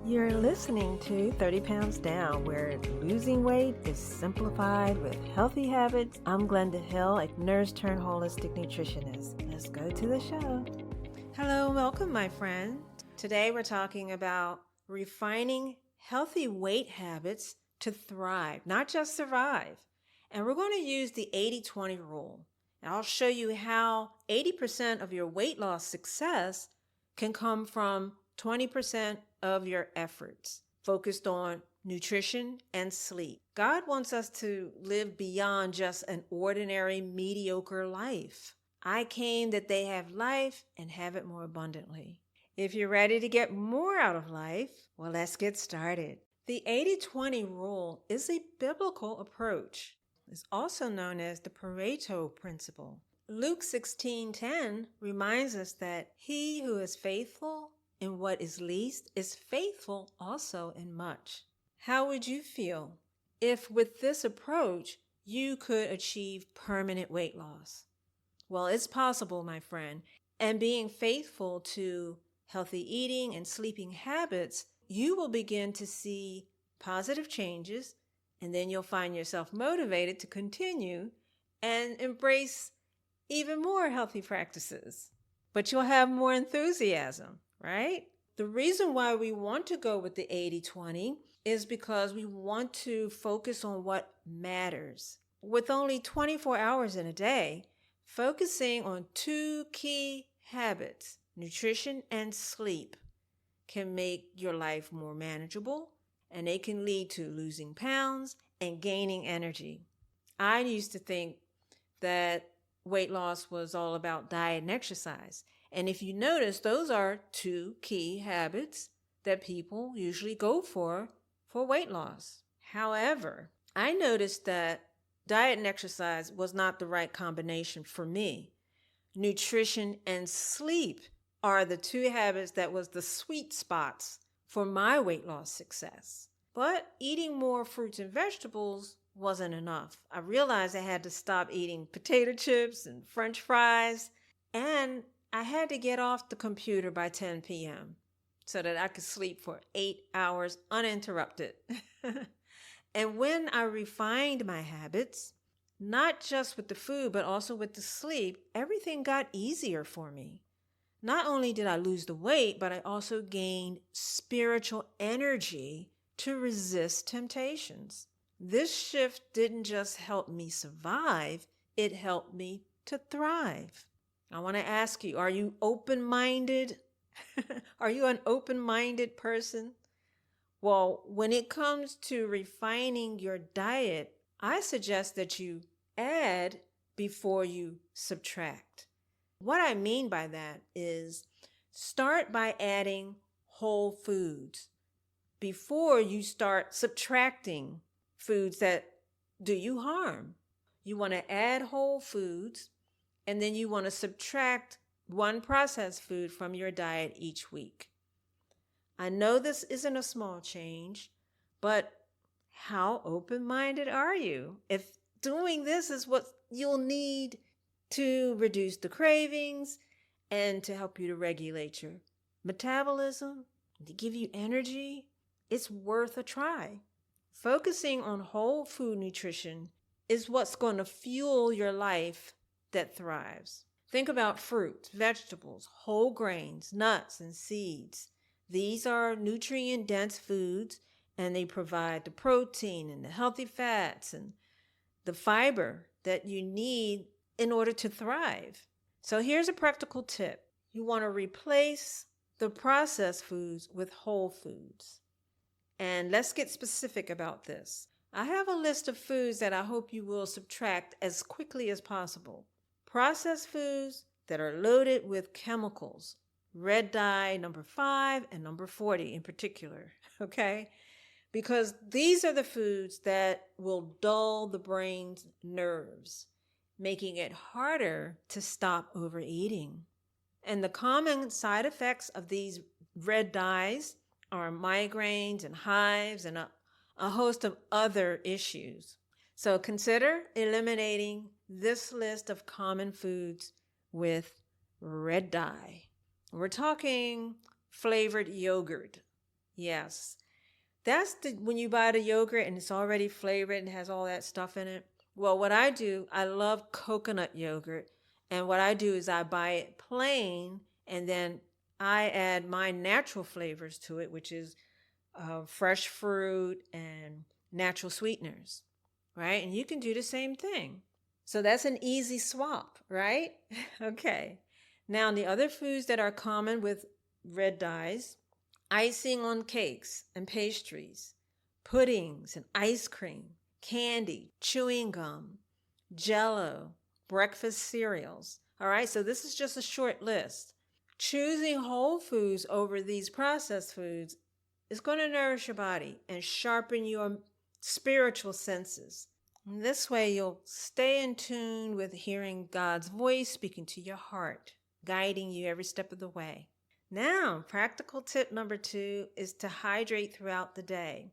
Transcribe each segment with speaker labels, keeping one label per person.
Speaker 1: You're listening to 30 Pounds Down, where losing weight is simplified with healthy habits. I'm Glenda Hill, a nurse turned holistic nutritionist. Let's go to the show. Hello, welcome, my friend. Today we're talking about refining healthy weight habits to thrive, not just survive. And we're going to use the 80-20 rule. And I'll show you how 80% of your weight loss success can come from 20% of your efforts focused on nutrition and sleep. God wants us to live beyond just an ordinary, mediocre life. I came that they have life and have it more abundantly. If you're ready to get more out of life, well, let's get started. The 80-20 rule is a biblical approach. It's also known as the Pareto principle. Luke 16:10 reminds us that he who is faithful in what is least is faithful also in much. How would you feel if with this approach you could achieve permanent weight loss? Well, it's possible, my friend. And being faithful to healthy eating and sleeping habits, you will begin to see positive changes, and then you'll find yourself motivated to continue and embrace even more healthy practices. But you'll have more enthusiasm, right? The reason why we want to go with the 80-20 is because we want to focus on what matters. With only 24 hours in a day, focusing on two key habits, nutrition and sleep, can make your life more manageable, and they can lead to losing pounds and gaining energy. I used to think that weight loss was all about diet and exercise. And if you notice, those are two key habits that people usually go for weight loss. However, I noticed that diet and exercise was not the right combination for me. Nutrition and sleep are the two habits that was the sweet spots for my weight loss success. But eating more fruits and vegetables wasn't enough. I realized I had to stop eating potato chips and French fries, and I had to get off the computer by 10 p.m. so that I could sleep for 8 hours uninterrupted. And when I refined my habits, not just with the food, but also with the sleep, everything got easier for me. Not only did I lose the weight, but I also gained spiritual energy to resist temptations. This shift didn't just help me survive, it helped me to thrive. I want to ask you, are you open-minded? Are you an open-minded person? Well, when it comes to refining your diet, I suggest that you add before you subtract. What I mean by that is start by adding whole foods before you start subtracting foods that do you harm. You want to add whole foods, and then you want to subtract one processed food from your diet each week. I know this isn't a small change, but how open-minded are you? If doing this is what you'll need to reduce the cravings and to help you to regulate your metabolism, to give you energy, it's worth a try. Focusing on whole food nutrition is what's going to fuel your life that thrives. Think about fruits, vegetables, whole grains, nuts, and seeds. These are nutrient-dense foods, and they provide the protein and the healthy fats and the fiber that you need in order to thrive. So here's a practical tip. You want to replace the processed foods with whole foods. And let's get specific about this. I have a list of foods that I hope you will subtract as quickly as possible. Processed foods that are loaded with chemicals, red dye number 5 and number 40 in particular, okay? Because these are the foods that will dull the brain's nerves, making it harder to stop overeating. And the common side effects of these red dyes are migraines and hives and a host of other issues. So consider eliminating this list of common foods with red dye. We're talking flavored yogurt, Yes. That's when you buy the yogurt and it's already flavored and has all that stuff in it. Well, what I do, I love coconut yogurt. And what I do is I buy it plain and then I add my natural flavors to it, which is fresh fruit and natural sweeteners, right? And you can do the same thing. So that's an easy swap, right? Okay. Now, the other foods that are common with red dyes, icing on cakes and pastries, puddings and ice cream, candy, chewing gum, jello, breakfast cereals. All right, so this is just a short list. Choosing whole foods over these processed foods is going to nourish your body and sharpen your spiritual senses. And this way, you'll stay in tune with hearing God's voice speaking to your heart, guiding you every step of the way. Now, practical tip number 2 is to hydrate throughout the day.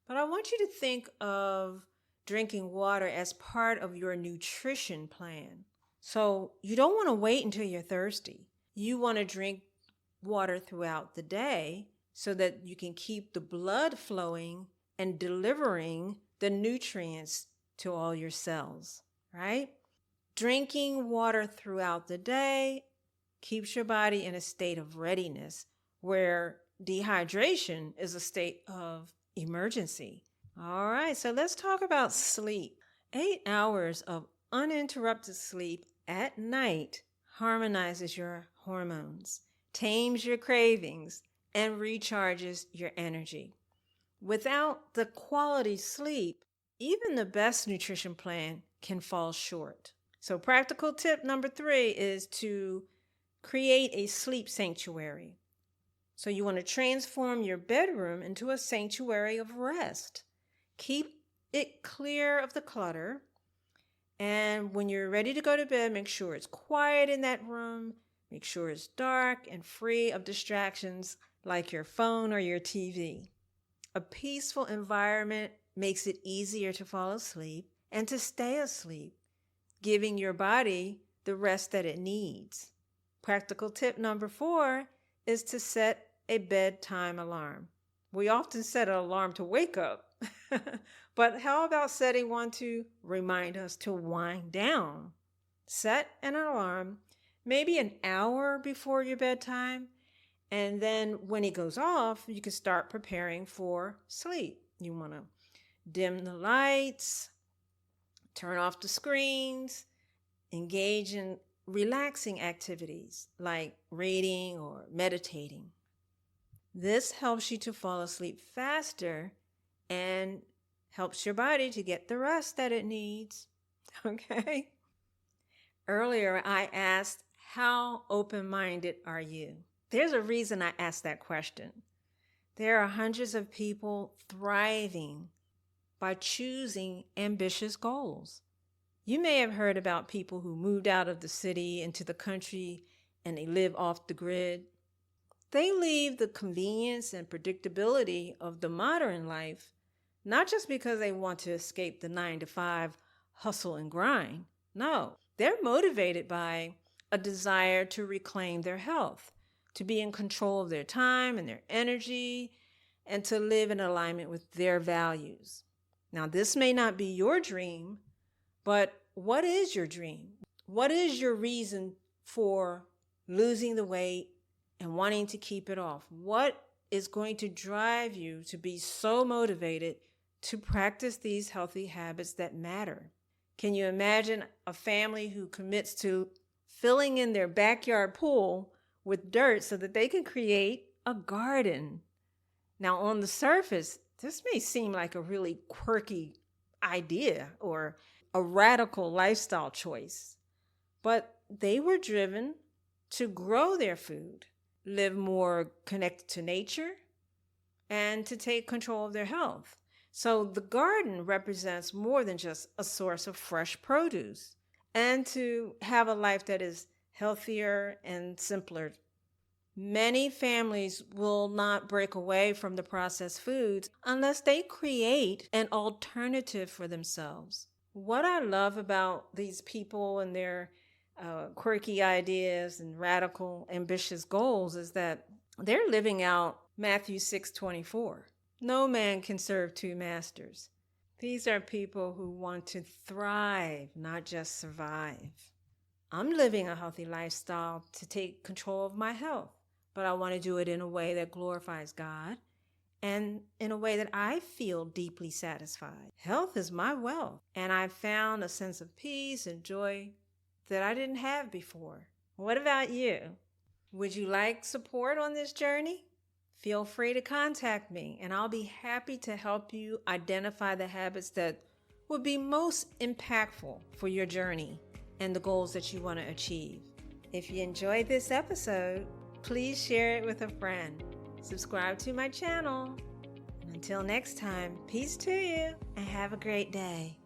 Speaker 1: But I want you to think of drinking water as part of your nutrition plan. So you don't want to wait until you're thirsty. You want to drink water throughout the day so that you can keep the blood flowing and delivering the nutrients to all your cells, right? Drinking water throughout the day keeps your body in a state of readiness where dehydration is a state of emergency. All right, so let's talk about sleep. 8 hours of uninterrupted sleep at night harmonizes your hormones, tames your cravings, and recharges your energy. Without the quality sleep, even the best nutrition plan can fall short. So practical tip number 3 is to create a sleep sanctuary. So you want to transform your bedroom into a sanctuary of rest. Keep it clear of the clutter. And when you're ready to go to bed, make sure it's quiet in that room. Make sure it's dark and free of distractions like your phone or your TV. A peaceful environment makes it easier to fall asleep and to stay asleep, giving your body the rest that it needs. Practical tip number 4 is to set a bedtime alarm. We often set an alarm to wake up, but how about setting one to remind us to wind down? Set an alarm maybe an hour before your bedtime, and then when it goes off, you can start preparing for sleep. You want to dim the lights, turn off the screens, engage in relaxing activities like reading or meditating. This helps you to fall asleep faster and helps your body to get the rest that it needs. Okay? Earlier, I asked, how open-minded are you? There's a reason I asked that question. There are hundreds of people thriving by choosing ambitious goals. You may have heard about people who moved out of the city into the country and they live off the grid. They leave the convenience and predictability of the modern life, not just because they want to escape the 9-to-5 hustle and grind. No, they're motivated by a desire to reclaim their health, to be in control of their time and their energy, and to live in alignment with their values. Now, this may not be your dream, but what is your dream? What is your reason for losing the weight and wanting to keep it off? What is going to drive you to be so motivated to practice these healthy habits that matter? Can you imagine a family who commits to filling in their backyard pool with dirt so that they can create a garden? Now, on the surface, this may seem like a really quirky idea or a radical lifestyle choice, but they were driven to grow their food, live more connected to nature, and to take control of their health. So the garden represents more than just a source of fresh produce, and to have a life that is healthier and simpler. Many families will not break away from the processed foods unless they create an alternative for themselves. What I love about these people and their quirky ideas and radical, ambitious goals is that they're living out Matthew 6:24. No man can serve two masters. These are people who want to thrive, not just survive. I'm living a healthy lifestyle to take control of my health, but I want to do it in a way that glorifies God and in a way that I feel deeply satisfied. Health is my wealth, and I've found a sense of peace and joy that I didn't have before. What about you? Would you like support on this journey? Feel free to contact me, and I'll be happy to help you identify the habits that would be most impactful for your journey and the goals that you want to achieve. If you enjoyed this episode, please share it with a friend. Subscribe to my channel. And until next time, peace to you and have a great day.